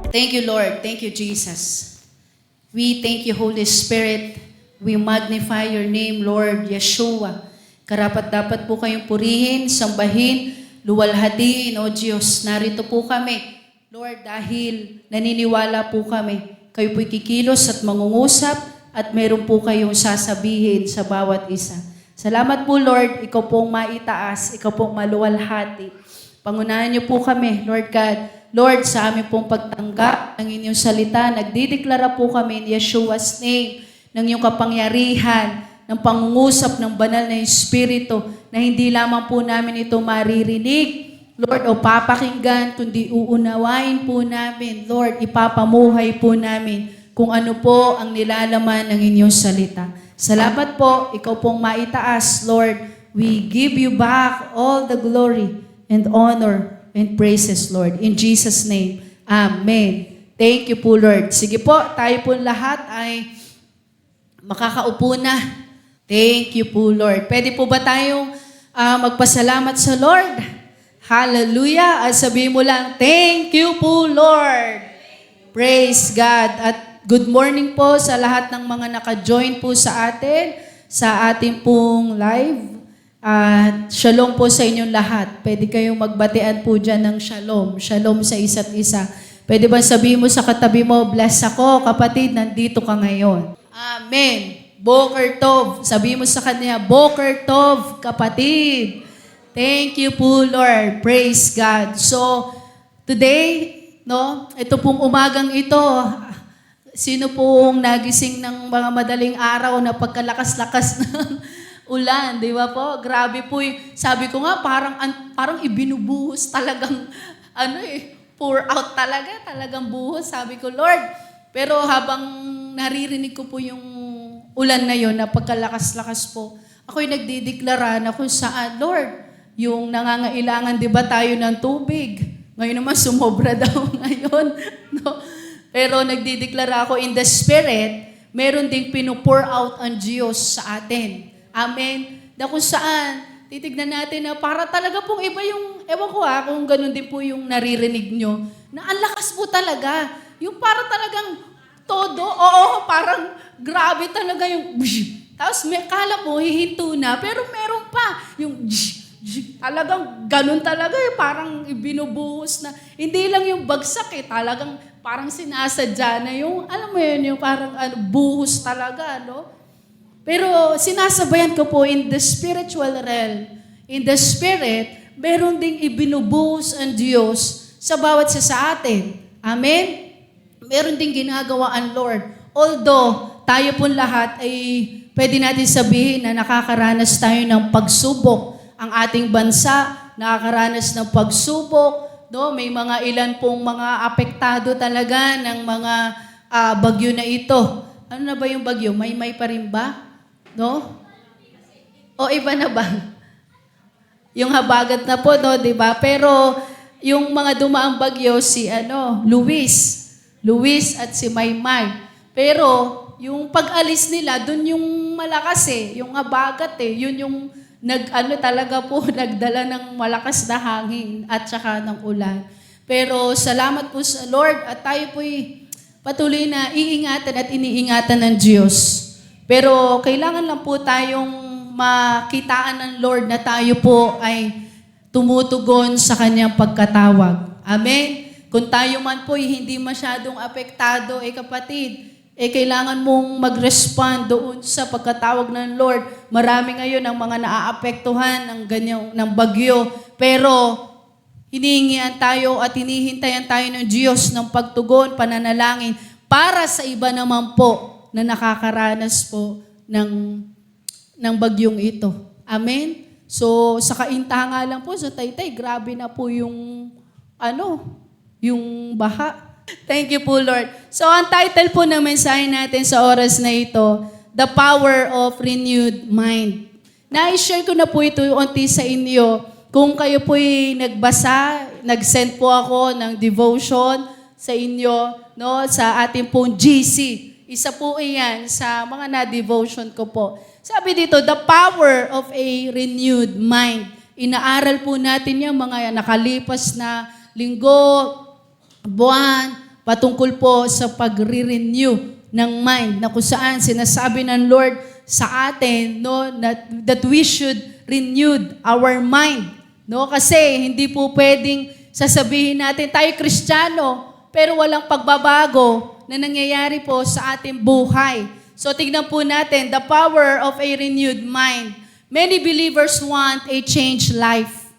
Thank you, Lord. Thank you, Jesus. We thank you, Holy Spirit. We magnify your name, Lord Yeshua. Karapat-dapat po kayong purihin, sambahin, luwalhatiin, O Diyos. Narito po kami, Lord, dahil naniniwala po kami. Kayo po'y kikilos at mangungusap at meron po kayong sasabihin sa bawat isa. Salamat po, Lord. Ikaw pong maitaas, ikaw pong maluwalhati. Pangunahan niyo po kami, Lord God. Lord, sa aming pong pagtanggap ng inyong salita, nagdideklara po kami in Yeshua's name ng iyong kapangyarihan, ng pangungusap ng banal na Espiritu na hindi lamang po namin ito maririnig, Lord, o papakinggan, kundi uunawain po namin, Lord, ipapamuhay po namin kung ano po ang nilalaman ng inyong salita. Salamat po, ikaw pong maitaas, Lord. We give you back all the glory and honor and praises, Lord. In Jesus' name, Amen. Thank you po, Lord. Sige po, tayo po lahat ay makakaupo na. Thank you po, Lord. Pwede po ba tayong magpasalamat sa Lord? Hallelujah. At sabihin mo lang, thank you po, Lord. Praise God. At good morning po sa lahat ng mga naka-join po sa atin, sa ating pong live. At shalom po sa inyong lahat. Pwede kayong magbatian po dyan ng shalom. Shalom sa isa't isa. Pwede ba sabihin mo sa katabi mo, bless ako, kapatid, nandito ka ngayon. Amen. Boker Tov. Sabihin mo sa kanya, Boker Tov, kapatid. Thank you po, Lord. Praise God. So, today, ito pong umagang ito, sino pong nagising ng mga madaling araw na pagkalakas-lakas ng ulan, di ba po? Grabe po sabi ko nga, parang ibinubuhos talagang, pour out talagang buhos. Sabi ko, Lord, pero habang naririnig ko po yung ulan na yon na pagkalakas-lakas po, ako'y nagdideklara na kung saan, Lord, yung nangangailangan, di ba tayo ng tubig? Ngayon naman, sumobra daw ngayon. No? Pero nagdideklara ako in the Spirit, meron ding pinupour out ang Diyos sa atin. Amen. Na kung saan, titignan natin na para talaga pong iba yung, ewan ko kung ganun din po yung naririnig nyo, na ang lakas po talaga. Yung para talagang todo, parang grabe talaga yung tapos kala mo, hihinto na, pero meron pa. Yung talagang ganun talaga parang ibinubuhos na. Hindi lang yung bagsak talagang parang sinasadya na yung, alam mo yun, yung parang buhos talaga, no? Pero sinasabayan ko po in the spiritual realm, in the spirit, meron ding ibinubuhos ang Diyos sa bawat sa atin. Amen? Meron ding ginagawa ang Lord. Although, tayo pong lahat ay pwede natin sabihin na nakakaranas tayo ng pagsubok. Ang ating bansa, nakakaranas ng pagsubok. No? May mga ilan pong mga apektado talaga ng mga bagyo na ito. Ano na ba yung bagyo? May pa rin ba? No? O iba na ba? Yung habagat na po, no, 'di ba? Pero yung mga dumaang bagyo si Luis at si Maymay. Pero yung pag-alis nila, doon yung malakas yung habagat yun yung talaga po nagdala ng malakas na hangin at saka ng ulan. Pero salamat po sa Lord at tayo po'y patuloy na iingatan at iniingatan ng Diyos. Pero kailangan lang po tayong makitaan ng Lord na tayo po ay tumutugon sa kanyang pagkatawag. Amen? Kung tayo man po hindi masyadong apektado, kapatid, kailangan mong mag-respond doon sa pagkatawag ng Lord. Marami ngayon ang mga naaapektuhan ng bagyo. Pero hinihingian tayo at hinihintayan tayo ng Diyos ng pagtugon, pananalangin para sa iba naman po na nakakaranas po ng bagyong ito. Amen? So, sa kainta nga lang po, sa Taytay, grabe na po yung baha. Thank you po, Lord. So, ang title po ng mensahe natin sa oras na ito, The Power of Renewed Mind. Na-share ko na po ito unti sa inyo. Kung kayo po'y nagbasa, nag-send po ako ng devotion sa inyo, no, sa ating pong GC. Isa po iyan sa mga na-devotion ko po. Sabi dito, the power of a renewed mind. Inaaral po natin yung mga nakalipas na linggo, buwan, patungkol po sa pagre-renew ng mind na kung saan sinasabi ng Lord sa atin, no, that we should renew our mind. No? Kasi hindi po pwedeng sasabihin natin, tayo Kristiyano, pero walang pagbabago na nangyayari po sa ating buhay. So tignan po natin, the power of a renewed mind. Many believers want a changed life.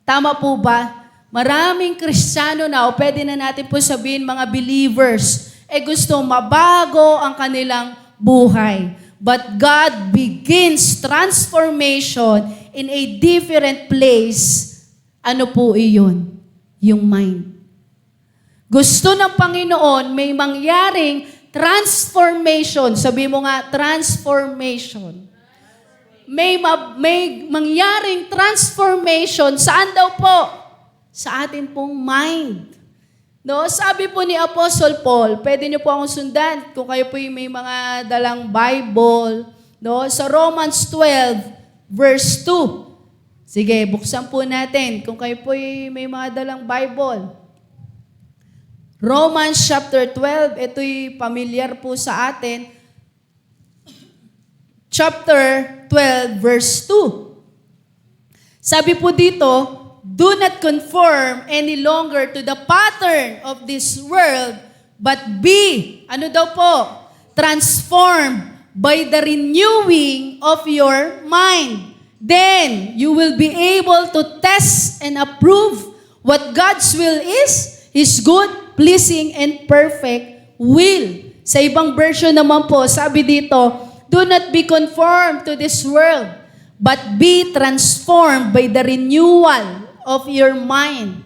Tama po ba? Maraming Kristiyano na, o pwede na natin po sabihin mga believers, gusto mabago ang kanilang buhay. But God begins transformation in a different place. Ano po iyon? Yung mind. Gusto ng Panginoon may mangyaring transformation. Sabi mo nga, transformation. May mangyaring transformation. Saan daw po? Sa atin pong mind. No, sabi po ni Apostle Paul, pwede niyo po akong sundan kung kayo po may mga dalang Bible, no? Sa Romans 12 verse 2. Sige, buksan po natin kung kayo po may mga dalang Bible. Romans chapter 12, ito'y familiar po sa atin. Chapter 12 verse 2. Sabi po dito, do not conform any longer to the pattern of this world, but be, ano daw po? Transformed by the renewing of your mind. Then, you will be able to test and approve what God's will is, His good, pleasing, and perfect will. Sa ibang version naman po, sabi dito, do not be conformed to this world, but be transformed by the renewal of your mind,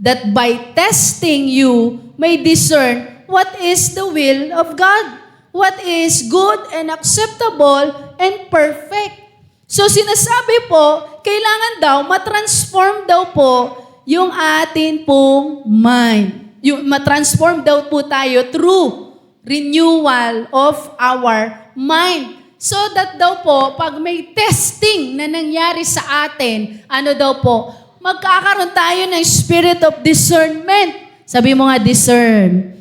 that by testing you may discern what is the will of God, what is good and acceptable and perfect. So sinasabi po, kailangan daw matransform daw po yung atin pong mind. Yung matransform daw po tayo through renewal of our mind. So that daw po, pag may testing na nangyari sa atin, ano daw po, magkakaroon tayo ng spirit of discernment. Sabi mo nga, discern.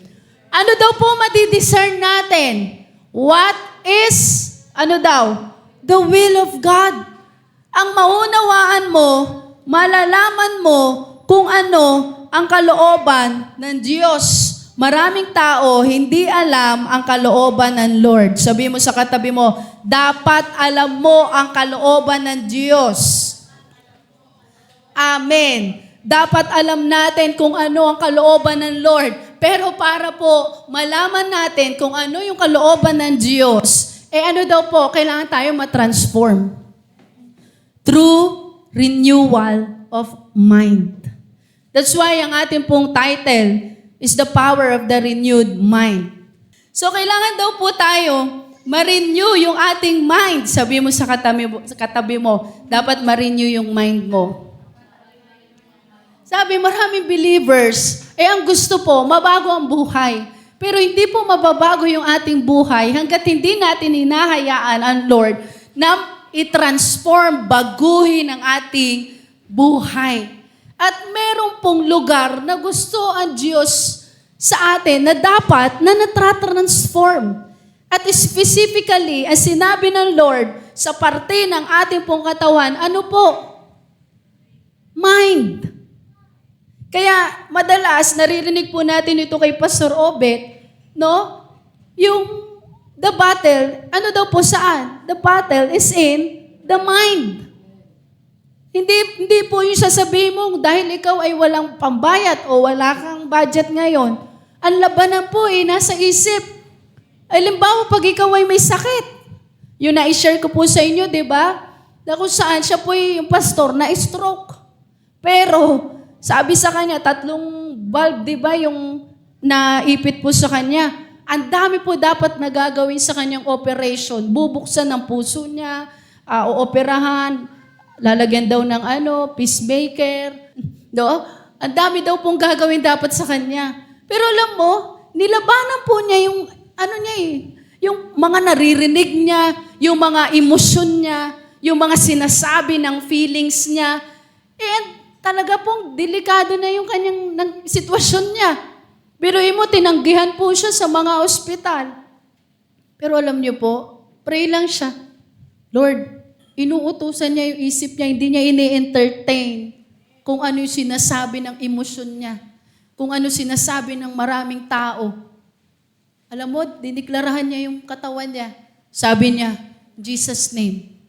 Ano daw po madidiscern natin? What is, ano daw? The will of God. Ang maunawaan mo, malalaman mo kung ano ang kalooban ng Diyos. Maraming tao hindi alam ang kalooban ng Lord. Sabi mo sa katabi mo, dapat alam mo ang kalooban ng Diyos. Amen. Dapat alam natin kung ano ang kalooban ng Lord. Pero para po malaman natin kung ano yung kalooban ng Diyos, ano daw po, kailangan tayo matransform. Through renewal of mind. That's why ang ating pong title is the power of the renewed mind. So kailangan daw po tayo ma-renew yung ating mind. Sabi mo sa katabi mo, dapat ma-renew yung mind mo. Sabi, maraming believers, ang gusto po, mabago ang buhay. Pero hindi po mababago yung ating buhay hanggat hindi natin hinahayaan ang Lord na i-transform, baguhin ang ating buhay. At meron pong lugar na gusto ang Diyos sa atin na dapat na natratransform. At specifically, ang sinabi ng Lord sa parte ng ating pong katawan, ano po? Mind. Kaya madalas, naririnig po natin ito kay Pastor Obet, no? Yung the battle, ano daw po saan? The battle is in the mind. Hindi po yung sasabihin mo, dahil ikaw ay walang pambayad o wala kang budget ngayon. Ang labanan po nasa isip. Halimbawa, pag ikaw ay may sakit, yung na-share ko po sa inyo, di ba? Na kung saan siya po yung pastor na stroke. Pero, sabi sa kanya, 3 valve, di ba, yung naipit po sa kanya. Ang dami po dapat na gagawin sa kanyang operation. Bubuksan ng puso niya, ooperahan, lalagyan daw ng peacemaker. No? Ang dami daw pong gagawin dapat sa kanya. Pero alam mo, nilabanan po niya yung, yung mga naririnig niya, yung mga emosyon niya, yung mga sinasabi ng feelings niya. And talaga pong delikado na yung kanyang sitwasyon niya. Pero mo, tinanggihan po siya sa mga ospital. Pero alam niyo po, pray lang siya. Lord, inuutusan niya yung isip niya, hindi niya ini-entertain kung ano yung sinasabi ng emosyon niya, kung ano sinasabi ng maraming tao. Alam mo, diniklarahan niya yung katawan niya. Sabi niya, Jesus' name,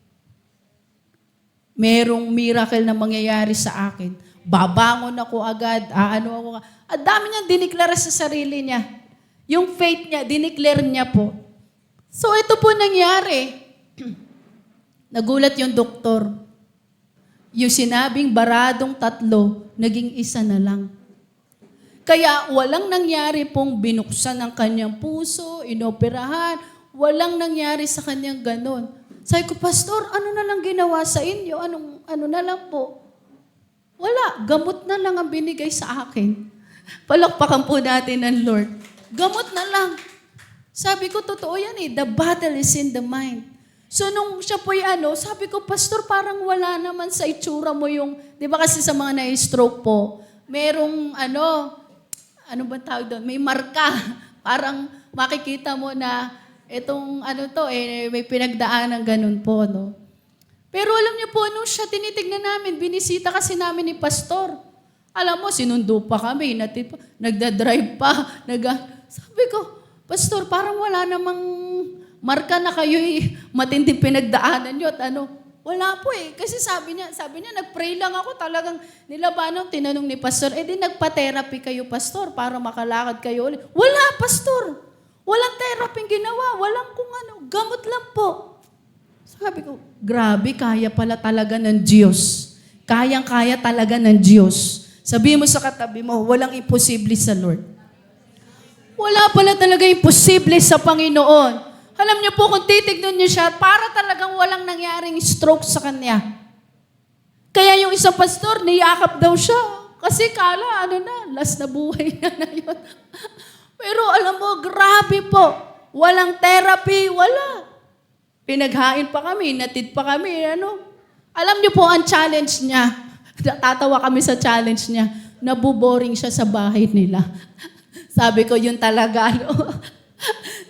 merong miracle na mangyayari sa akin. Babangon ako agad, ako. At dami niyang diniklara sa sarili niya. Yung faith niya, diniklar niya po. So ito po nangyari. Nagulat yung doktor. Yung sinabing baradong 3, naging 1 na lang. Kaya walang nangyari pong binuksan ang kanyang puso, inoperahan, walang nangyari sa kanyang ganon. Sabi ko, Pastor, ano na lang ginawa sa inyo? Ano na lang po? Wala, gamot na lang ang binigay sa akin. Palakpakan po natin ng Lord. Gamot na lang. Sabi ko, totoo yan eh. The battle is in the mind. So nung siya po sabi ko, Pastor, parang wala naman sa itsura mo yung, di ba kasi sa mga na-stroke po, merong ano ba tawag doon? May marka. Parang makikita mo na itong may pinagdaan ng ganun po, no? Pero alam niyo po, nung siya tinitignan namin, binisita kasi namin ni Pastor. Alam mo, sinundo pa kami, nagda-drive pa. Sabi ko, Pastor, parang wala namang marka na kayo matinding pinagdaanan nyo at wala po eh. Kasi sabi niya, nag-pray lang ako talagang nilabanan. Tinanong ni Pastor, di nagpa-therapy kayo, Pastor, para makalakad kayo ulit. Wala, Pastor. Walang therapy ginawa. Walang gamot lang po. Sabi ko, grabe, kaya pala talaga ng Diyos. Kayang-kaya talaga ng Diyos. Sabihin mo sa katabi mo, walang imposible sa Lord. Wala pala talaga imposible sa Panginoon. Alam niyo po, kung titignan niyo siya, para talagang walang nangyaring stroke sa kanya. Kaya yung isang pastor, niyakap daw siya. Kasi kala, last na buhay na yun. Pero alam mo, grabe po. Walang therapy, wala. Pinaghain pa kami, natid pa kami, Alam niyo po, ang challenge niya, tatawa kami sa challenge niya, nabuboring siya sa bahay nila. Sabi ko, yun talaga,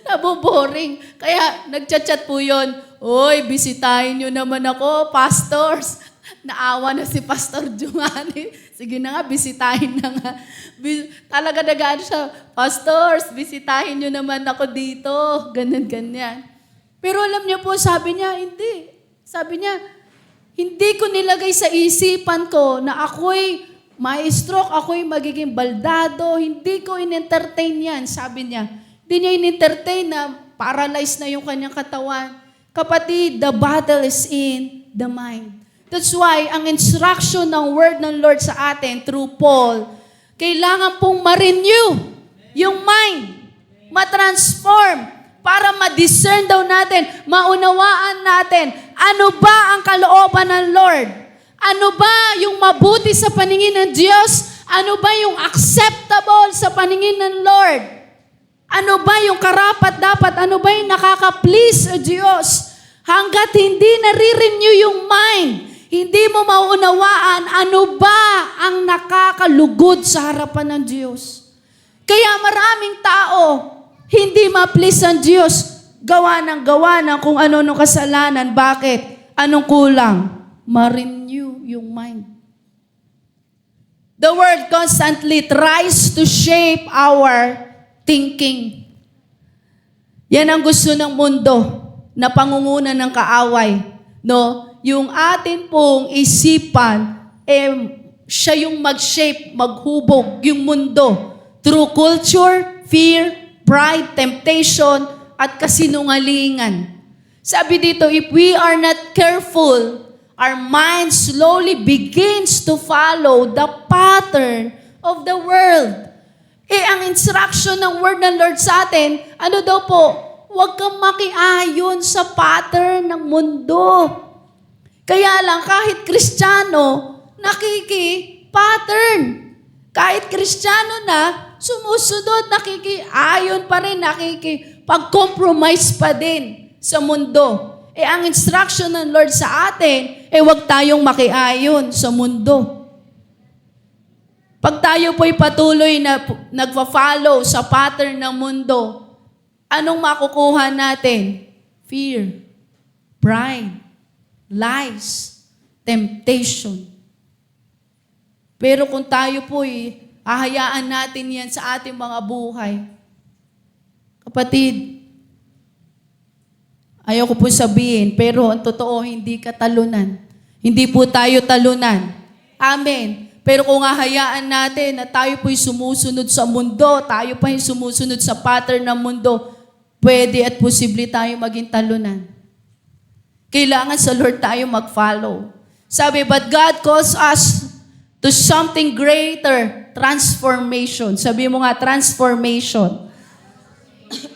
nabuboring. Kaya, nagchat-chat po yun, Oy, bisitahin niyo naman ako, pastors. Naawa na si Pastor Giovanni. Sige na nga, bisitahin na nga. Talaga nagaan siya, Pastors, bisitahin niyo naman ako dito. Ganyan. Pero alam niyo po, sabi niya, hindi. Sabi niya, hindi ko nilagay sa isipan ko na ako'y ma-stroke, ako'y magiging baldado. Hindi ko in-entertain yan, sabi niya. Hindi niya in-entertain na paralyzed na yung kanyang katawan. Kapatid, the battle is in the mind. That's why, ang instruction ng word ng Lord sa atin through Paul, kailangan pong ma-renew yung mind, ma-transform, para ma-discern daw natin, maunawaan natin, ano ba ang kalooban ng Lord? Ano ba yung mabuti sa paningin ng Diyos? Ano ba yung acceptable sa paningin ng Lord? Ano ba yung karapat-dapat? Ano ba yung nakaka-please sa Diyos? Hanggat hindi nare-renew yung mind, hindi mo maunawaan ano ba ang nakakalugod sa harapan ng Diyos. Kaya maraming tao, hindi ma-please ang Diyos, gawa ng kung ano kasalanan. Bakit? Anong kulang? Ma-renew yung mind. The world constantly tries to shape our thinking. Yan ang gusto ng mundo na pangunguna ng kaaway. No? Yung atin pong isipan, siya yung mag-shape, maghubog yung mundo through culture, fear, pride, temptation, at kasinungalingan. Sabi dito, if we are not careful, our mind slowly begins to follow the pattern of the world. Ang instruction ng word ng Lord sa atin, ano daw po? Huwag kang makiayon sa pattern ng mundo. Kaya lang, kahit Kristiyano, nakiki-pattern. Kahit Kristiyano na, sumusunod, nakikiayon pa rin, nakikipag-compromise pa din sa mundo. Ang instruction ng Lord sa atin, huwag tayong makiayon sa mundo. Pag tayo po'y patuloy na nagpa-follow sa pattern ng mundo, anong makukuha natin? Fear, pride, lies, temptation. Pero kung tayo po'y hahayaan natin yan sa ating mga buhay, kapatid, ayaw ko po sabihin, pero ang totoo, hindi ka talunan. Hindi po tayo talunan. Amen. Pero kung hahayaan natin na tayo po'y sumusunod sa mundo, tayo pa yung sumusunod sa pattern ng mundo, pwede at posible tayo maging talunan. Kailangan sa Lord tayo mag-follow. Sabi, but God calls us to something greater, transformation. Sabi mo nga, transformation.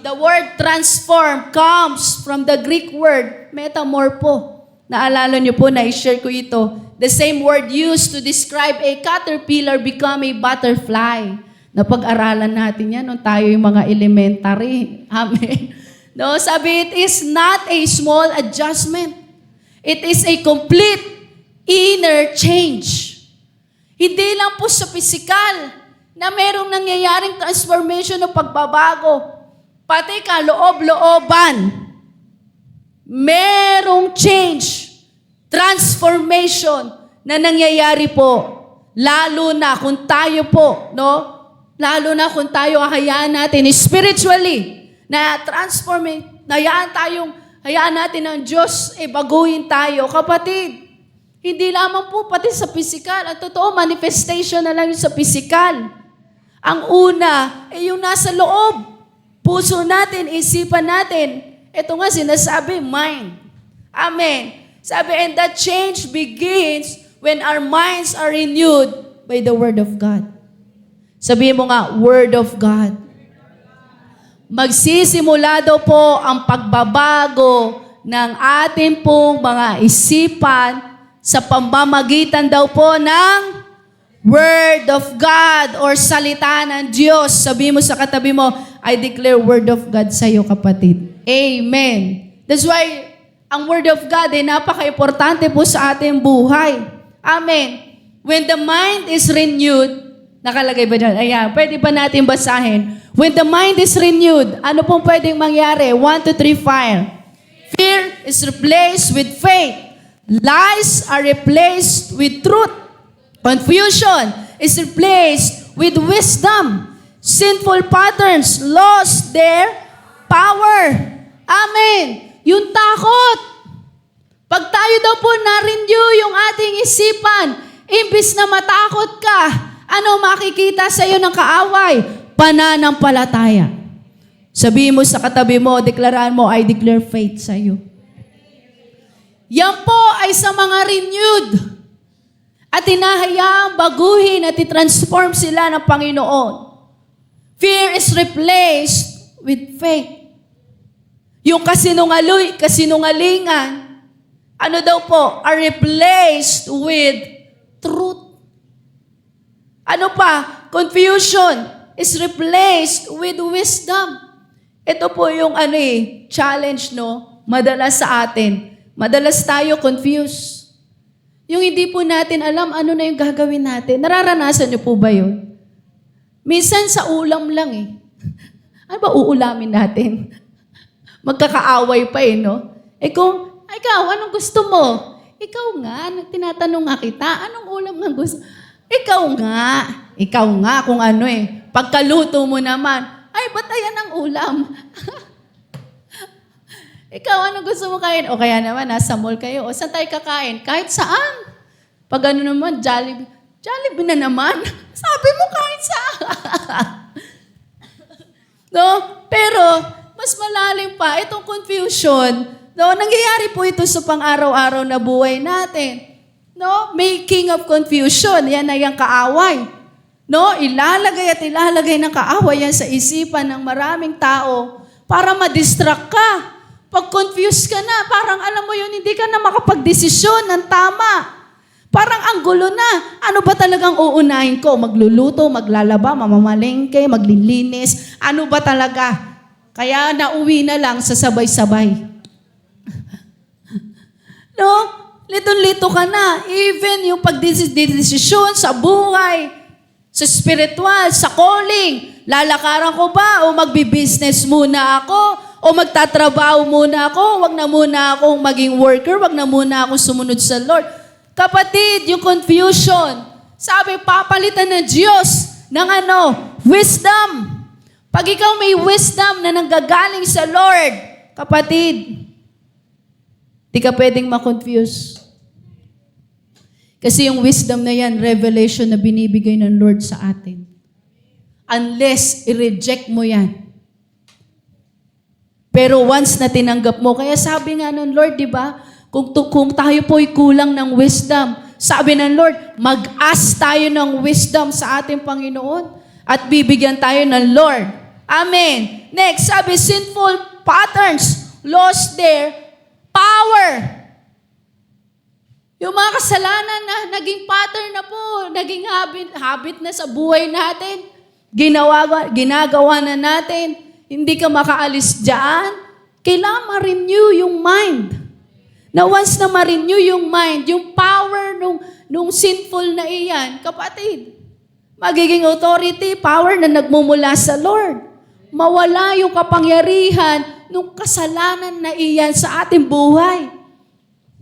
The word transform comes from the Greek word metamorpho. Naalala niyo po, na-share ko ito. The same word used to describe a caterpillar become a butterfly. Napag-aralan natin yan nung tayo yung mga elementary. Amen. No, sabi, it is not a small adjustment. It is a complete inner change. Hindi lang po sa physical na merong nangyayaring transformation o pagbabago. Pati kaloob-looban. Merong change, transformation na nangyayari po. Lalo na kung tayo po, no? Lalo na kung tayo hayaan natin spiritually na hayaan natin ng Diyos, baguhin tayo. Kapatid, hindi lamang po pati sa physical. Ang totoo, manifestation na lang yung sa physical. Ang una, yung nasa loob. Puso natin, isipan natin. Ito nga sinasabi, mind. Amen. Sabi, and that change begins when our minds are renewed by the Word of God. Sabihin mo nga, Word of God. Magsisimula daw po ang pagbabago ng ating pong mga isipan sa pamamagitan daw po ng Word of God or salita ng Diyos. Sabihin mo sa katabi mo, I declare Word of God sa iyo, kapatid. Amen. That's why ang Word of God ay napaka-importante po sa ating buhay. Amen. When the mind is renewed, nakalagay ba dyan? Ayan, pwede ba natin basahin? When the mind is renewed, ano pong pwedeng mangyari? 1, 2, 3, fire. Fear is replaced with faith. Lies are replaced with truth. Confusion is replaced with wisdom. Sinful patterns lost their power. Amen. Yung takot. Pag tayo daw po na-renew yung ating isipan, imbis na matakot ka, ano makikita sa iyo ng kaaway? Pananampalataya. Sabihin mo sa katabi mo, deklaraan mo, I declare faith sa iyo. Yan po ay sa mga renewed. At hinahayaang baguhin at i-transform sila ng Panginoon. Fear is replaced with faith. Yung kasinungalingan, ano daw po, are replaced with truth. Ano pa? Confusion is replaced with wisdom. Ito po yung challenge, no? Madalas sa atin. Madalas tayo confused. Yung hindi po natin alam ano na yung gagawin natin. Nararanasan niyo po ba yun? Minsan sa ulam lang Ano ba uulamin natin? Magkakaaway pa no? Kung, ikaw, anong gusto mo? Ikaw nga, tinatanong nga kita, anong ulam nga gusto? Ikaw nga kung ano Pagkaluto mo naman, ay, ba't ayan ang ulam? Ikaw, anong gusto mo kain? O kaya naman, nasa mall kayo. O saan tayo kakain? Kahit saan. Pag ano naman, Jollibee. Jollibee na naman. Sabi mo kahit saan. No? Pero, mas malalim pa, itong confusion, no? Nangyayari po ito sa pang-araw-araw na buhay natin. No? Making of confusion, yan na yung kaaway. No? Ilalagay ng kaaway yan sa isipan ng maraming tao para ma-distract ka. Pag confused ka na, parang alam mo yun, hindi ka na makapag-desisyon ng tama. Parang ang gulo na. Ano ba talagang uunahin ko? Magluluto, maglalaba, mamamalengke, maglilinis. Ano ba talaga? Kaya nauwi na lang sa sabay-sabay. No? Litong-lito ka na. Even yung pagdesisyon sa buhay, Sa spiritual, sa calling, lalakaran ko ba o magbi-business muna ako o magtatrabaho muna ako? Wag na muna akong maging worker, wag na muna akong sumunod sa Lord. Kapatid, yung confusion, sabi, papalitan ng Diyos ng wisdom. Pag ikaw may wisdom na nanggagaling sa Lord, kapatid, di ka pwedeng ma-confuse. Kasi yung wisdom na yan, revelation na binibigay ng Lord sa atin. Unless i-reject mo yan. Pero once na tinanggap mo, kaya sabi nga ng Lord, di ba? Kung tayo po'y kulang ng wisdom, sabi ng Lord, mag-ask tayo ng wisdom sa ating Panginoon at bibigyan tayo ng Lord. Amen. Next, sabi, sinful patterns lost their power. Yung mga kasalanan na naging pattern na po, naging habit na sa buhay natin, ginagawa na natin, hindi ka makaalis dyan, kailangan ma-renew yung mind. Na once na ma-renew yung mind, yung power nung sinful na iyan, kapatid, magiging authority, power na nagmumula sa Lord. Mawala yung kapangyarihan nung kasalanan na iyan sa ating buhay.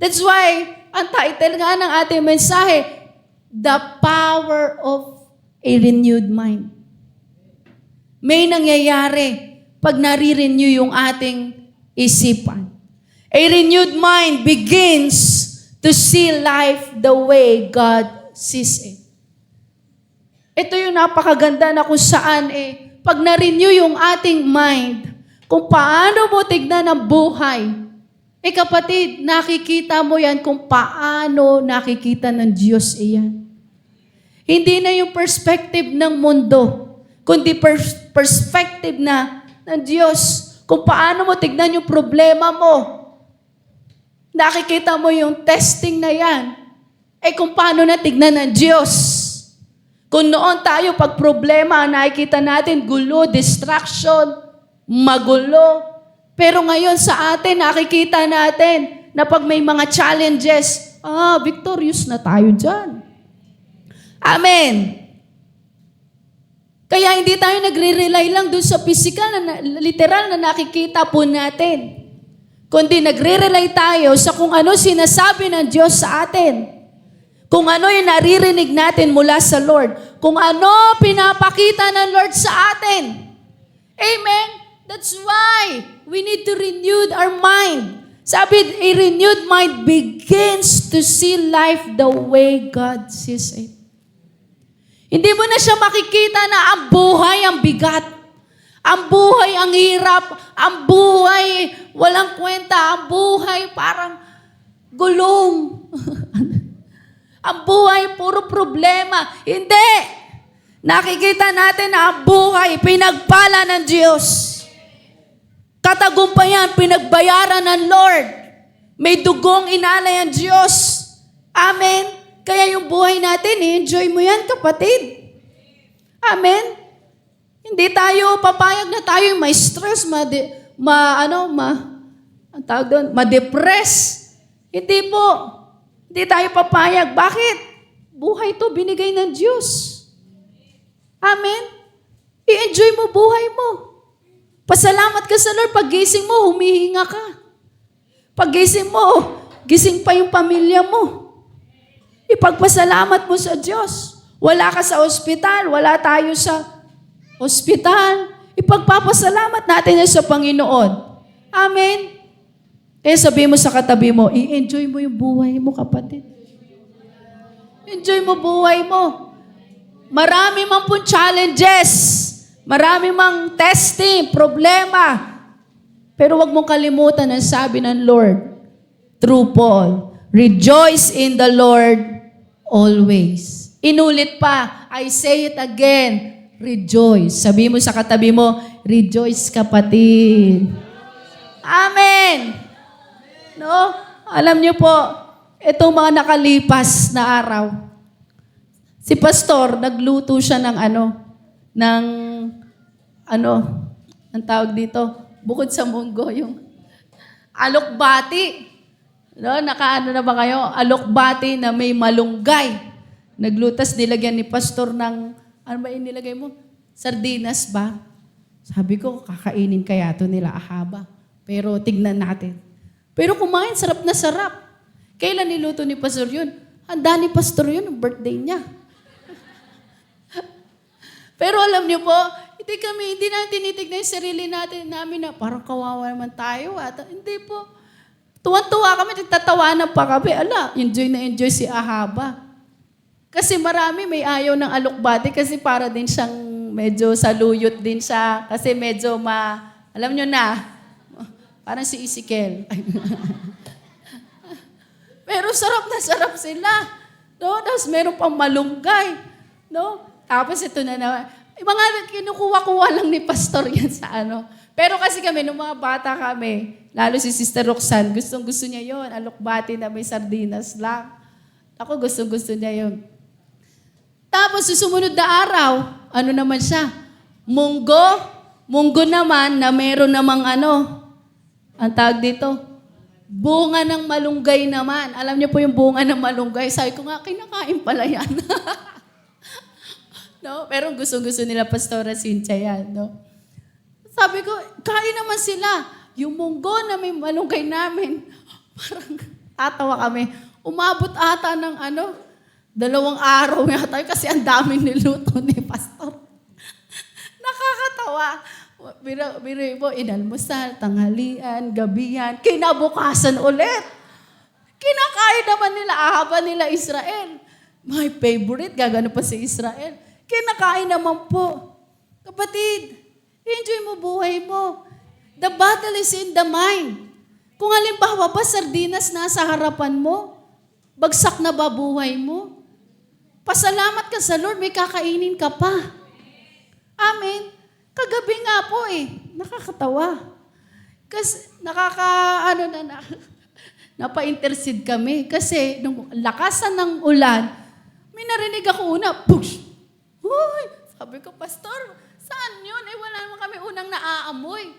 That's why, ang title nga ng ating mensahe, The Power of a Renewed Mind. May nangyayari pag nare-renew yung ating isipan. A renewed mind begins to see life the way God sees it. Ito yung napakaganda na kung saan pag na-renew yung ating mind, kung paano mo tignan ang buhay, kapatid, nakikita mo yan kung paano nakikita ng Diyos iyan. Hindi na yung perspective ng mundo, kundi perspective na ng Diyos. Kung paano mo tignan yung problema mo, nakikita mo yung testing na yan, kung paano na tignan ng Diyos. Kung noon tayo, pag problema, nakikita natin, gulo, distraction, magulo. Pero ngayon sa atin, nakikita natin na pag may mga challenges, victorious na tayo dyan. Amen. Kaya hindi tayo nagre-rely lang dun sa physical, literal na nakikita po natin. Kundi nagre-rely tayo sa kung ano sinasabi ng Diyos sa atin. Kung ano yung naririnig natin mula sa Lord. Kung ano pinapakita ng Lord sa atin. Amen? That's why we need to renew our mind. Sabi, a renewed mind begins to see life the way God sees it. Hindi mo na siya makikita na ang buhay ang bigat. Ang buhay ang hirap. Ang buhay walang kwenta. Ang buhay parang gulong. Ang buhay puro problema. Hindi. Nakikita natin na ang buhay pinagpala ng Diyos. Katagumpayan, pinagbayaran ng Lord. May dugong inalay ang Diyos. Amen. Kaya yung buhay natin, enjoy mo yan, kapatid. Amen. Hindi tayo papayag na tayo may stress, ang tawag doon, ma-depress. Hindi po. Hindi tayo papayag. Bakit? Buhay to binigay ng Diyos. Amen. I-enjoy mo buhay mo. Pasalamat ka sa Lord. Pag-gising mo, humihinga ka. Pag-gising mo, gising pa yung pamilya mo. Ipagpasalamat mo sa Diyos. Wala ka sa ospital, wala tayo sa ospital. Ipagpapasalamat natin sa Panginoon. Amen. Kaya sabihin mo sa katabi mo, i-enjoy mo yung buhay mo, kapatid. Enjoy mo buhay mo. Marami mang pong challenges. Marami mang testing, problema. Pero wag mong kalimutan ang sabi ng Lord through Paul. Rejoice in the Lord always. Inulit pa, I say it again, rejoice. Sabi mo sa katabi mo, rejoice, kapatid. Amen. No? Alam niyo po, itong mga nakalipas na araw, si Pastor, nagluto siya ng ang tawag dito, bukod sa munggo, yung alokbati. No, nakaano na ba kayo? Alokbati na may malunggay. Naglutas, nilagyan ni Pastor ng Ano ba inilagay mo? Sardinas ba? Sabi ko, kakainin kaya to nila Ahaba. Pero tignan natin. Pero kumain, sarap na sarap. Kailan niluto ni Pastor yun? Handa ni Pastor yun, birthday niya. Pero alam niyo po, hindi na tinitignan yung sarili namin na parang kawawa naman tayo. At hindi po. Tuwan-tuwa kami, nagtatawanan pa kami. Enjoy na enjoy si Ahaba. Kasi marami may ayaw ng alokbate kasi para din siyang medyo saluyot din siya. Kasi medyo alam niyo na, parang si Ezekiel. Pero sarap na sarap sila. No? Tapos meron pang malunggay. No? Tapos ito na naman. Mga kinukuha-kuha lang ni Pastor yan sa ano. Pero kasi kami, nung mga bata kami, lalo si Sister Roxanne, gustong-gusto niya yon, alokbati na may sardinas lang. Ako gustong-gusto niya yon. Tapos susunod na araw, ano naman siya? Munggo. Munggo naman na meron namang ang tawag dito, bunga ng malunggay naman. Alam niyo po yung bunga ng malunggay. Sabi ko nga, kinakain pala yan. No? Pero gusto-gusto nila Pastora Cynthia yan. No? Sabi ko, kain naman sila. Yung munggo na may malunggay namin, parang tatawa kami. Umabot ata ng 2 araw yata kasi ang daming niluto ni Pastor. Nakakatawa. Biro mo, inalmusal, tanghalian, gabihan, kinabukasan ulit. Kinakain naman nila, Ahaba nila Israel. My favorite, gagano pa si Israel. Kinakain naman po. Kapatid, enjoy mo buhay mo. The battle is in the mind. Kung halimbawa ba sardinas nasa harapan mo, bagsak na ba buhay mo? Pasalamat ka sa Lord, may kakainin ka pa. Amen. Kagabi nga po nakakatawa. Kasi napa-intercede kami. Kasi nung lakasan ng ulan, may narinig ako una, push! Uy! Sabi ko, Pastor, saan yun? Wala naman kami unang naaamoy.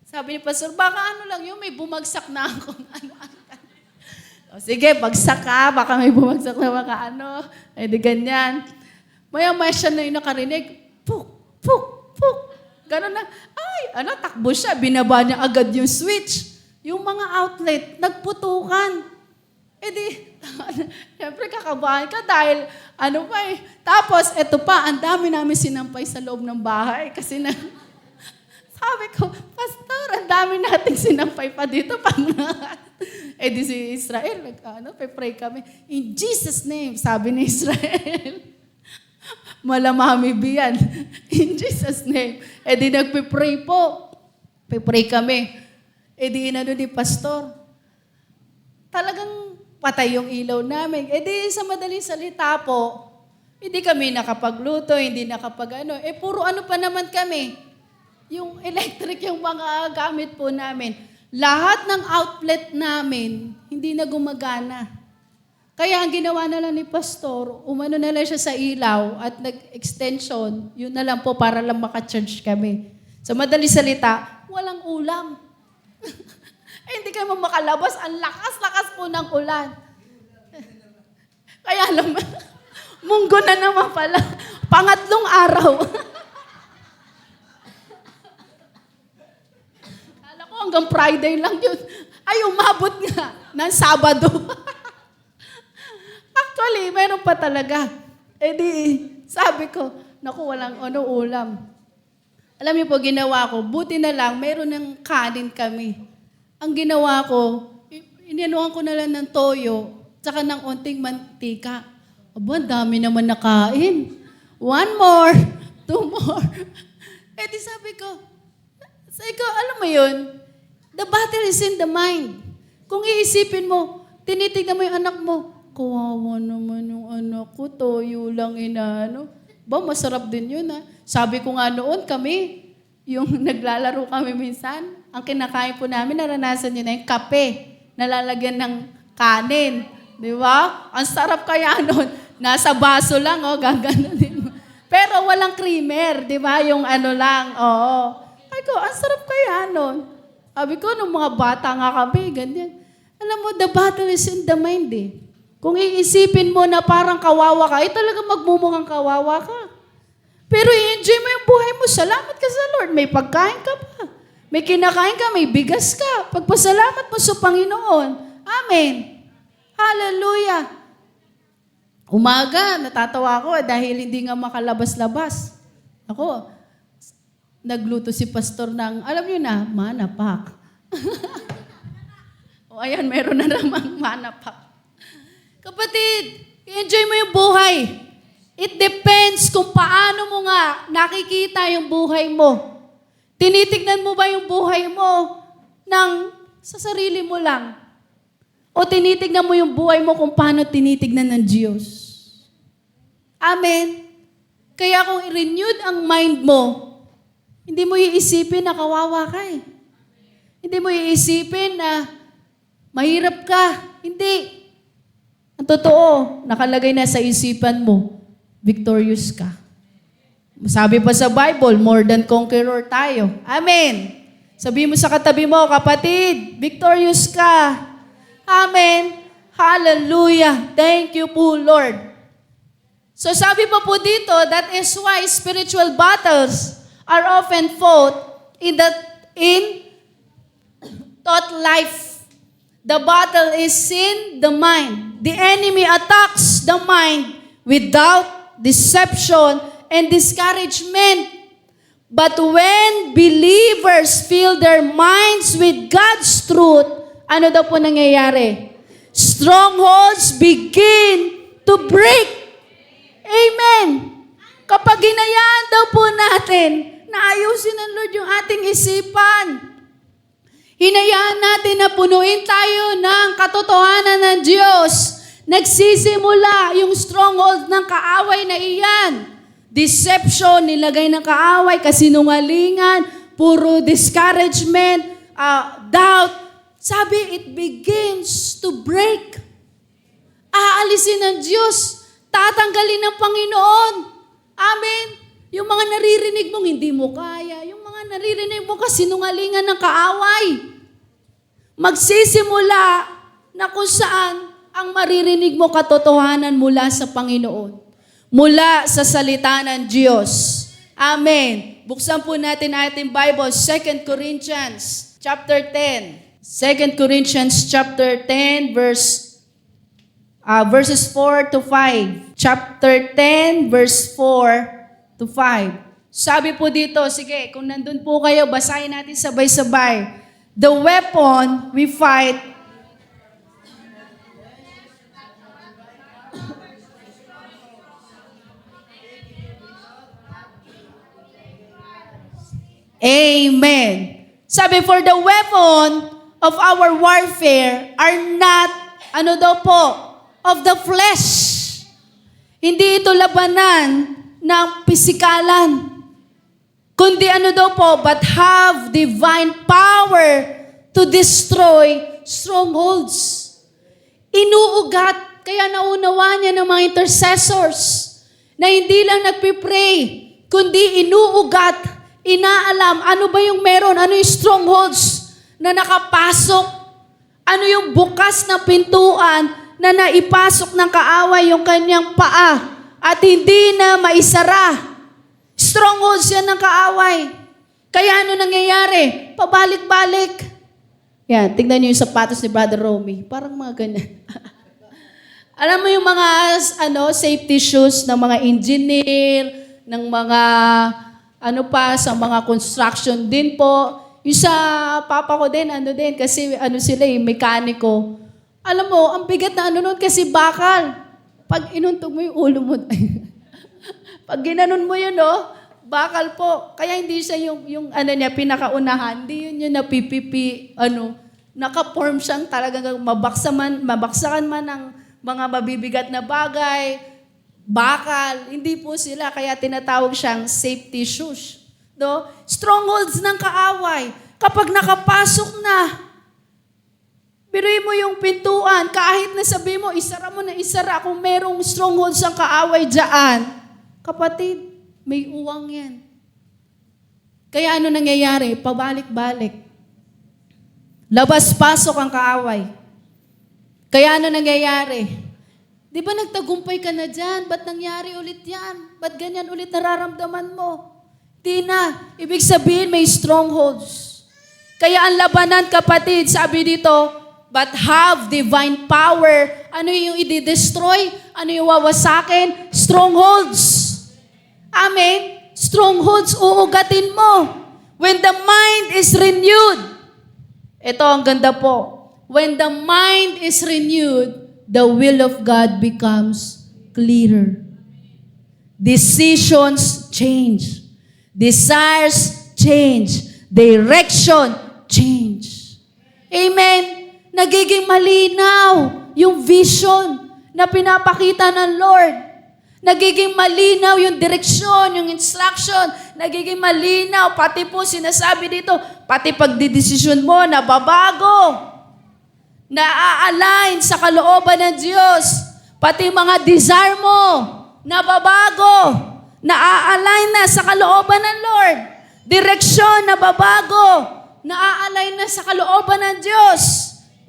Sabi ni Pastor, baka lang yun, may bumagsak na ako. O, sige, bagsak ka, baka may bumagsak na baka di ganyan. Maya-maya siya na yung nakarinig, puk, puk, puk. Ganon na, takbo siya, binaba niya agad yung switch. Yung mga outlet, nagputukan. Siyempre kakabahan ka dahil Tapos, eto pa, ang dami namin sinampay sa loob ng bahay kasi sabi ko, Pastor, ang dami nating sinampay pa dito. Di si Israel, pray kami. In Jesus' name, sabi ni Israel. Malamami biyan. In Jesus' name. Di nagpipray po. Pipray kami. Di ni Pastor. Talagang patay yung ilaw namin. Sa madaling salita po, hindi kami nakapagluto, hindi puro pa naman kami. Yung electric, yung mga gamit po namin. Lahat ng outlet namin, hindi na gumagana. Kaya ang ginawa na lang ni Pastor, umano na lang siya sa ilaw at nag-extension, yun na lang po para lang maka-charge kami. Sa madaling salita, walang ulam. Hindi kayo makalabas. Ang lakas-lakas po ng ulan. Kaya alam, munggo na naman pala. Pangatlong araw. Kala ko hanggang Friday lang yun. Ay, umabot nga ng Sabado. Actually, meron pa talaga. Sabi ko, naku, walang ulam. Alam niyo po, ginawa ko, buti na lang, meron ng kanin kami. Ang ginawa ko, ininuhan ko na lang ng toyo, tsaka ng onting mantika. Aba, dami naman nakain. 1 more, 2 more. Sabi ko, alam mo yun, the battle is in the mind. Kung iisipin mo, tinitignan mo yung anak mo, kawawa naman yung anak ko, toyo lang masarap din yun Sabi ko nga noon kami, yung naglalaro kami minsan, ang kinakain po namin, naranasan nyo na yung kape, nalalagyan ng kanin. Di ba? Ang sarap kaya nun. Nasa baso lang, gaganunin mo. Pero walang creamer, di ba? Yung lang, oo. Ay ko, ang sarap kaya nun. Sabi ko, nung mga bata nga kami, ganyan. Alam mo, the battle is in the mind Kung iisipin mo na parang kawawa ka, talagang magmumukhang kawawa ka. Pero i-enjoy mo yung buhay mo. Salamat ka sa Lord. May pagkain ka pa. May kinakain ka, may bigas ka. Pagpasalamat mo sa Panginoon. Amen. Hallelujah. Umaga, natatawa ako dahil hindi nga makalabas-labas. Ako, nagluto si pastor ng, alam niyo na, manapak. O ayan, meron na namang manapak. Kapatid, enjoy mo yung buhay. It depends kung paano mo nga nakikita yung buhay mo. Tinitignan mo ba yung buhay mo sa sarili mo lang? O tinitignan mo yung buhay mo kung paano tinitignan ng Diyos? Amen. Kaya kung renewed ang mind mo, hindi mo iisipin na kawawa ka eh. Hindi mo iisipin na mahirap ka. Hindi. Ang totoo, nakalagay na sa isipan mo, victorious ka. Sabi pa sa Bible, more than conqueror tayo. Amen. Sabi mo sa katabi mo, kapatid, victorious ka. Amen. Hallelujah. Thank you po, Lord. So sabi pa po dito, that is why spiritual battles are often fought in thought life. The battle is in the mind. The enemy attacks the mind with doubt, deception, and discouragement. But when believers fill their minds with God's truth, ano daw po nangyayari? Strongholds begin to break. Amen. Kapag hinayaan daw po natin na ayusin ng Lord yung ating isipan, hinayaan natin na punuin tayo ng katotohanan ng Diyos, nagsisimula yung stronghold ng kaaway na iyan. Deception, nilagay ng kaaway, kasinungalingan, puro discouragement, doubt. Sabi, it begins to break. Aalisin ng Diyos, tatanggalin ng Panginoon. Amen. Yung mga naririnig mong hindi mo kaya, yung mga naririnig mo kasinungalingan ng kaaway, magsisimula na kung saan ang maririnig mo katotohanan mula sa Panginoon. Mula sa salita ng Diyos. Amen. Buksan po natin ating Bible, 2 Corinthians chapter 10. 2 Corinthians chapter 10 verses 4 to 5. Chapter 10 verse 4 to 5. Sabi po dito, sige, kung nandun po kayo, basahin natin sabay-sabay. The weapon we fight Amen. Sabi, for the weapon of our warfare are not, ano daw po, of the flesh. Hindi ito labanan ng pisikalan. Kundi ano daw po, but have divine power to destroy strongholds. Inuugat, kaya naunawa niya ng mga intercessors na hindi lang nagpipray, kundi inuugat, inaalam, ano ba yung meron, ano yung strongholds na nakapasok, ano yung bukas na pintuan na naipasok ng kaaway yung kanyang paa at hindi na maisara. Strongholds yan ng kaaway. Kaya ano nangyayari? Pabalik-balik. Yan, tingnan niyo yung sapatos ni Brother Romy. Parang mga ganyan. Alam mo yung mga safety shoes ng mga engineer, ng mga sa mga construction din po. Yung sa papa ko din, kasi sila mekaniko. Alam mo, ang bigat na nun kasi bakal. Pag inuntog mo yung ulo mo, pag ginanon mo yun, bakal po. Kaya hindi siya yung pinakaunahan, hindi yun yung napipipi, naka-form siyang talagang mabaksakan man ng mga mabibigat na bagay, bakal, hindi po sila, kaya tinatawag siyang safety shoes. No? Strongholds ng kaaway. Kapag nakapasok na, biruin mo yung pintuan, kahit na sabi mo, isara mo na isara, kung merong strongholds ang kaaway dyan, kapatid, may uwang yan. Kaya ano nangyayari? Pabalik-balik. Labas-pasok ang kaaway. Kaya ano nangyayari? Di ba nagtagumpay ka na dyan? Ba't nangyari ulit yan? Ba't ganyan ulit nararamdaman mo? Di na. Ibig sabihin may strongholds. Kaya ang labanan, kapatid, sabi dito, but have divine power. Ano yung i-destroy? Ano yung wawasakin? Strongholds. Amen? Strongholds, uugatin mo. When the mind is renewed. Ito ang ganda po. When the mind is renewed, the will of God becomes clearer. Decisions change. Desires change. Direction change. Amen? Nagiging malinaw yung vision na pinapakita ng Lord. Nagiging malinaw yung direksyon, yung instruction. Nagiging malinaw. Pati po sinasabi dito, pati pagdidesisyon mo, nababago. Na-align sa kalooban ng Diyos. Pati mga desire mo, nababago. Na-align na sa kalooban ng Lord. Direksyon, nababago. Na-align na sa kalooban ng Diyos.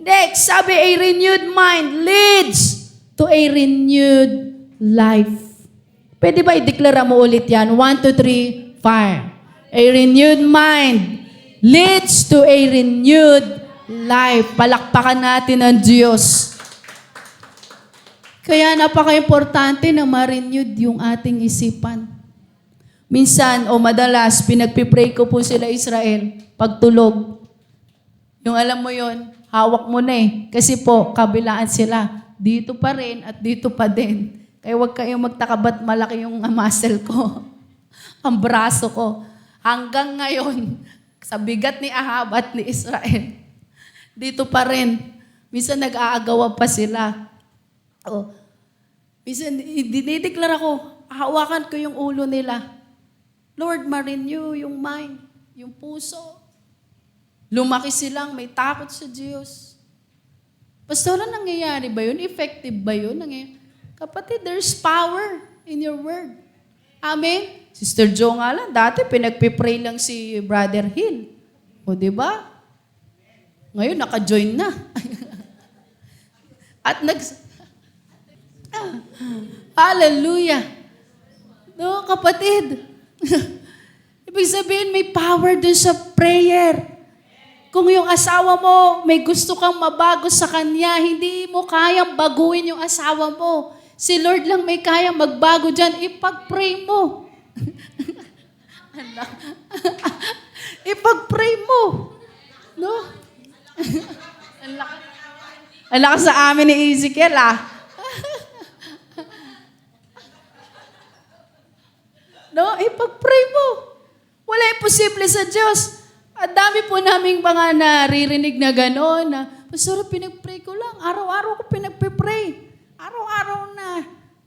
Next, sabi, a renewed mind leads to a renewed life. Pwede ba i-deklara mo ulit yan? 1, 2, 3, fire. A renewed mind leads to a renewed life. Palakpakan natin ang Diyos. Kaya napaka-importante na ma-renewed yung ating isipan. Minsan o madalas, pinagpipray ko po sila Israel pagtulog. Yung alam mo yon, hawak mo na eh. Kasi po, kabilaan sila. Dito pa rin at dito pa din. Kaya huwag kayong magtaka ba't malaki yung muscle ko. Ang braso ko. Hanggang ngayon, sa bigat ni Ahab at ni Israel, dito pa rin. Minsan nag-aagawan pa sila. O, minsan dinideklara ko, hawakan ko yung ulo nila. Lord, ma-renew yung mind, yung puso. Lumaki silang may takot sa Diyos. Pastor, nangyayari ba yun? Effective ba yun? Kapatid, there's power in your word. Amen? Sister Jo nga lang, dati pinagpipray lang si Brother Hill. O, di ba? Ngayon, naka-join na. At hallelujah. No, kapatid. Ibig sabihin, may power dun sa prayer. Kung yung asawa mo, may gusto kang mabago sa kanya, hindi mo kayang baguhin yung asawa mo. Si Lord lang may kayang magbago dyan, ipag-pray mo. Ipag-pray mo. No? Ang lakas sa amin ni Ezekiel, No? Ipag-pray mo. Wala imposible sa Diyos. Ang dami po naming mga naririnig na gano'n, na, Pastor, pinag-pray ko lang. Araw-araw ko pinag-pray. Araw-araw na.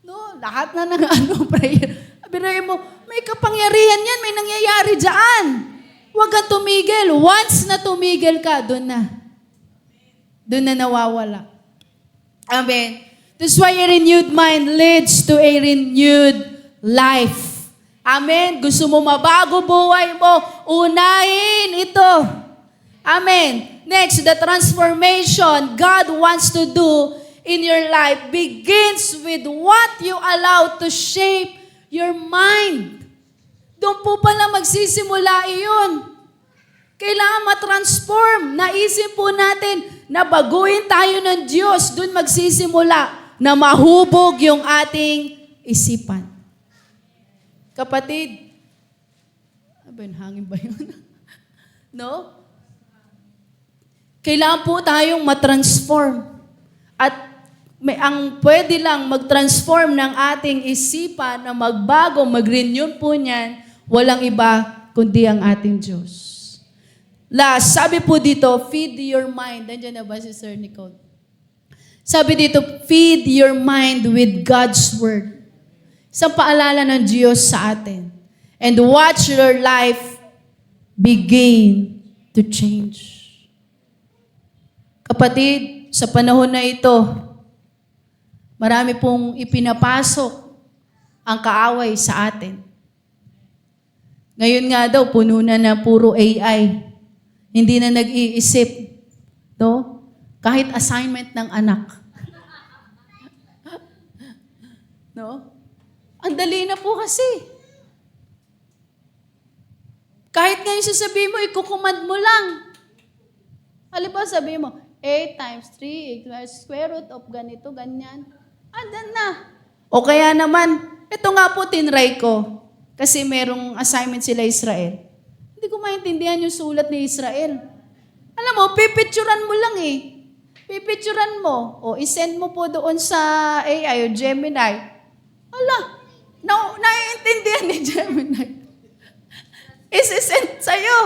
No? Lahat na ng prayer. Sabihin mo, may kapangyarihan yan, may nangyayari dyan. Huwag kang tumigil. Once na tumigil ka, doon na. Doon na nawawala. Amen. That's why a renewed mind leads to a renewed life. Amen. Gusto mo mabago buhay mo, unahin ito. Amen. Next, the transformation God wants to do in your life begins with what you allow to shape your mind. Doon po pala magsisimula iyon. Kailangan matransform. Naisip po natin na baguhin tayo ng Diyos. Doon magsisimula na mahubog yung ating isipan. Kapatid, hangin ba yun? No? Kailangan po tayong matransform. At ang pwede lang mag-transform ng ating isipan na magbago, mag-renew po niyan, walang iba kundi ang ating Diyos. Last, sabi po dito, feed your mind. Nandiyan na ba si Sir Nicole? Sabi dito, feed your mind with God's Word. Isang paalala ng Diyos sa atin. And watch your life begin to change. Kapatid, sa panahon na ito, marami pong ipinapasok ang kaaway sa atin. Ngayon nga daw, puno na puro AI. Hindi na nag-iisip. No? Kahit assignment ng anak. No? Ang dali na po kasi. Kahit ngayon sasabihin mo, ikukumand mo lang. Halimbawa sabihin mo, 8 times 3 equals square root of ganito, ganyan. Andan na. O kaya naman, ito nga po tinry ko. Kasi merong assignment sila Israel. Hindi ko maintindihan yung sulat ni Israel. Alam mo, pipicturan mo lang eh. Pipicturan mo. O isend mo po doon sa AI o Gemini. Ala, naiintindihan ni Gemini. Isisend sa'yo.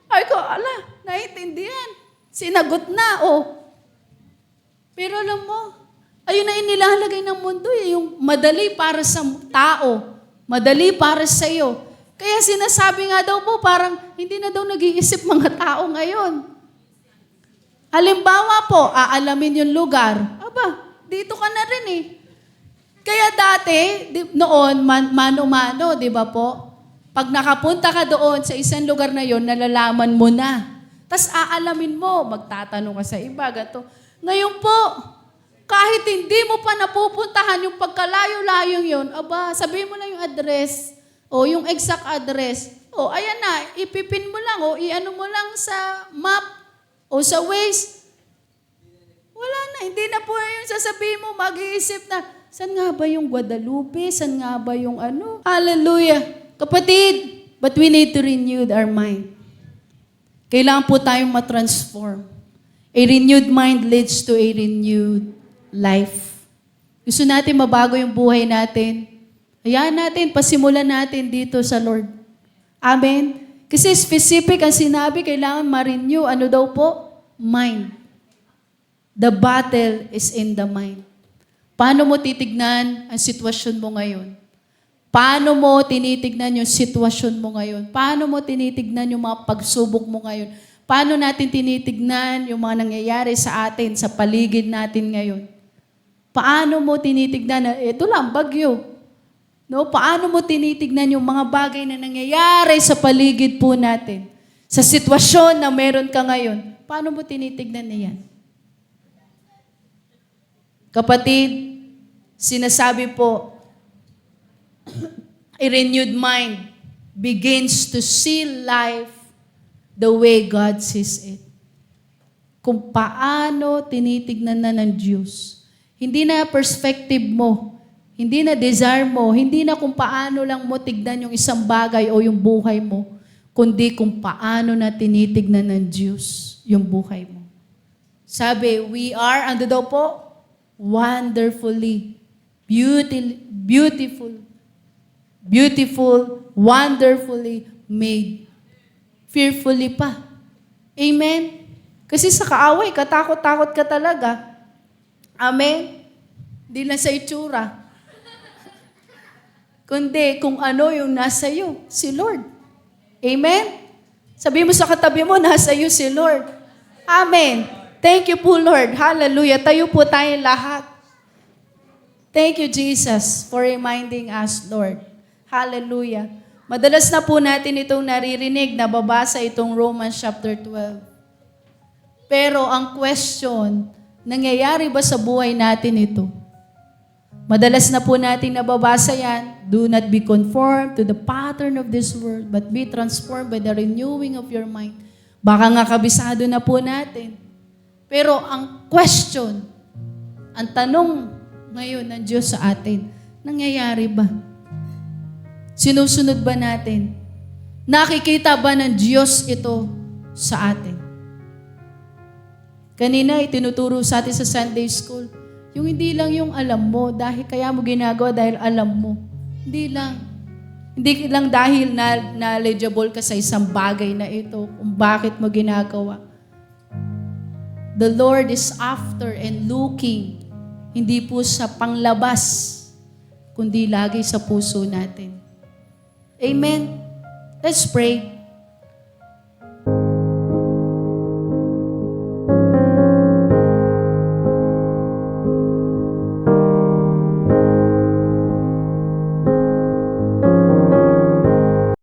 Ay ko, ala, naiintindihan. Sinagot na, Pero alam mo, ayun na inilalagay ng mundo yung madali para sa tao. Madali para sa'yo. Kaya sinasabi nga daw po, parang hindi na daw nag-iisip mga tao ngayon. Halimbawa po, aalamin yung lugar. Aba, dito ka na rin eh. Kaya dati, noon, mano-mano, di ba po? Pag nakapunta ka doon sa isang lugar na yon, nalalaman mo na. Tapos aalamin mo, magtatanong ka sa iba, gato. Ngayon po, kahit hindi mo pa napupuntahan yung pagkalayo-layo yun, aba, sabihin mo lang yung address, o yung exact address. O, ayan na, ipipin mo lang, o iano mo lang sa map, o sa Waze. Wala na, hindi na po yung sasabihin mo, mag-iisip na, saan nga ba yung Guadalupe? Saan nga ba yung ano? Hallelujah! Kapatid, but we need to renew our mind. Kailangan po tayong matransform. A renewed mind leads to a renewed life. Gusto natin mabago yung buhay natin. Hayaan natin, pasimulan natin dito sa Lord. Amen? Kasi specific ang sinabi, kailangan ma-renew. Ano daw po? Mind. The battle is in the mind. Paano mo titignan ang sitwasyon mo ngayon? Paano mo tinitignan yung sitwasyon mo ngayon? Paano mo tinitignan yung mga pagsubok mo ngayon? Paano natin tinitignan yung mga nangyayari sa atin, sa paligid natin ngayon? Paano mo tinitignan na ito lang, bagyo? No? Paano mo tinitignan yung mga bagay na nangyayari sa paligid po natin? Sa sitwasyon na meron ka ngayon, paano mo tinitignan na yan? Kapatid, sinasabi po, a renewed mind begins to see life the way God sees it. Kung paano tinitignan na ng Diyos. Hindi na perspective mo, hindi na desire mo, hindi na kung paano lang mo tignan yung isang bagay o yung buhay mo, kundi kung paano na tinitignan ng Diyos yung buhay mo. Sabi, we are, ano daw po? Wonderfully, beautiful, wonderfully made. Fearfully pa. Amen? Kasi sa kaaway, katakot-takot ka talaga. Amen? Di lang sa itsura. Kundi kung ano yung nasa iyo, si Lord. Amen? Sabi mo sa katabi mo, nasa iyo si Lord. Amen. Thank you po, Lord. Hallelujah. Tayo po tayo lahat. Thank you, Jesus, for reminding us, Lord. Hallelujah. Madalas na po natin itong naririnig, nababasa itong Romans chapter 12. Pero ang question, nangyayari ba sa buhay natin ito? Madalas na po natin nababasa yan, do not be conformed to the pattern of this world, but be transformed by the renewing of your mind. Baka nga kabisado na po natin. Pero ang question, ang tanong ngayon ng Diyos sa atin, nangyayari ba? Sinusunod ba natin? Nakikita ba ng Diyos ito sa atin? Kanina, itinuturo sa atin sa Sunday School, yung hindi lang yung alam mo, dahil kaya mo ginagawa dahil alam mo. Hindi lang. Hindi lang dahil knowledgeable ka sa isang bagay na ito, kung bakit mo ginagawa. The Lord is after and looking, hindi po sa panglabas, kundi lagi sa puso natin. Amen. Let's pray.